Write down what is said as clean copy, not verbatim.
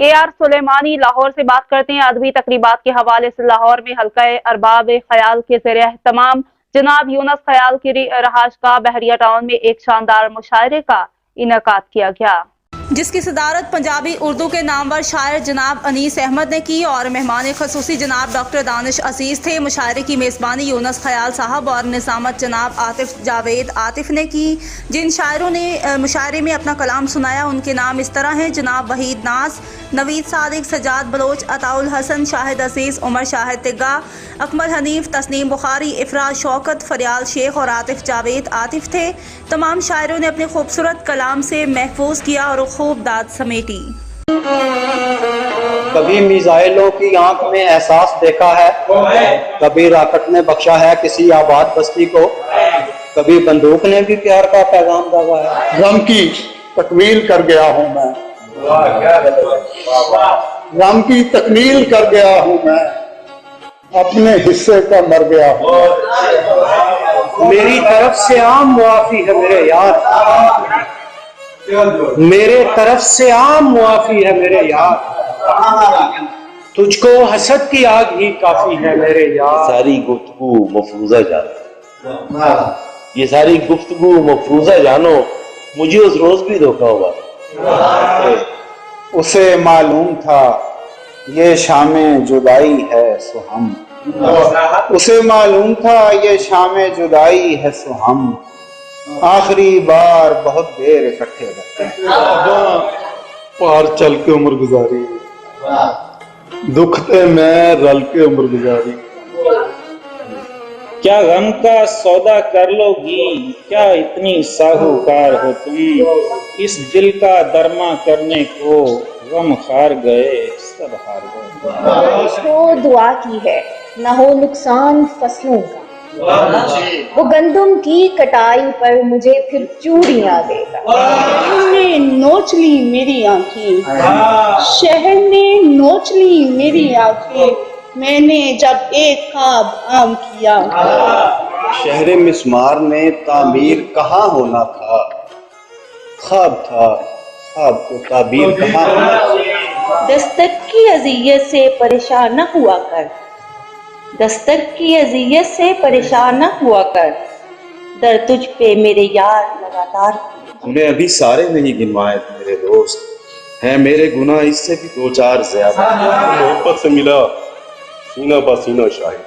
AR Sulemani Lahore से बात करते हैं। अदबी तकरीबात के हवाले से लाहौर में हल्का अरबाब ख्याल के ज़ेर एहतमाम जनाब यूनुस ख्याल की रहायशगाह बहरिया टाउन में एक शानदार मुशायरे का इनेकाद किया गया, जिसकी सदारत पंजाबी उर्दू के नामवर शायर जनाब अनीस अहमद ने की और मेहमान खसूसी जनाब डॉक्टर दानिश अजीज थे। मुशायरे की मेज़बानी यूनुस ख्याल साहब और निज़ामत जनाब आतिफ जावेद आतिफ ने की। जिन शायरों ने मुशायरे में अपना कलाम सुनाया उनके नाम इस तरह हैं: जनाब वहीद नाज, नवीद सादिक, सजाद बलोच, अताउल हसन, शाहिद अजीज, उमर शाहिद तिग्गा, अकमल हनीफ, तस्नीम बुखारी, इफराज शौकत, फरियाल शेख और आतिफ जावेद आतिफ थे। तमाम शायरों ने अपने खूबसूरत कलाम से महफूज किया और खूब दाद समेटी। कभी मिसाइलों की आंख में एहसास देखा है, कभी रॉकेट ने बख्शा है किसी आबाद बस्ती को, कभी बंदूक ने भी प्यार का पैगाम दबा है। गम की तकमील कर गया हूँ मैं, गम की तकमील कर गया हूँ मैं, अपने हिस्से का मर गया हूँ। मेरी तरफ से आम मुआफी है मेरे यार, मेरे तरफ से आम मुआफी है मेरे यार, तुझको हसद की आग ही काफी है मेरे यार। सारी गुफ्तगू मफरूजा जानो, ये सारी गुफ्तगू मफरूजा जानो, मुझे उस रोज भी धोखा हुआ। उसे मालूम था ये शामे जुदाई है सो हम, उसे मालूम था ये शामे जुदाई है सो हम, आखिरी बार बहुत देर इकट्ठे रहते पार चल के उम्र गुजारी, दुखते मैं रल के उम्र गुजारी। क्या गम का सौदा कर लोगी, क्या इतनी साहूकार हो तुम, इस दिल का दरमा करने को गम हार गए सब हार गए। उसको दुआ की है न हो नुकसान फसलों का, वो गंदम की कटाई पर मुझे फिर चूड़ियां देगा। शहर ने नोच ली मेरी आंखें, शहर ने नोच ली मेरी आंखें, मैंने जब एक ख्वाब आम किया। शहर मिस्मार ने तामीर कहाँ होना था, ख्वाब था ख्वाब को ताबीर कहाँ होना था। दस्तक की अजियत से परेशान न हुआ कर, दस्तक की अजियत से परेशान न हुआ कर, दर तुझ पे मेरे यार लगातार। हमने अभी सारे नहीं गिनवाए मेरे दोस्त, हैं मेरे गुनाह इससे भी दो चार ज्यादा। मोहब्बत से मिला सीना पसीना शाहिद,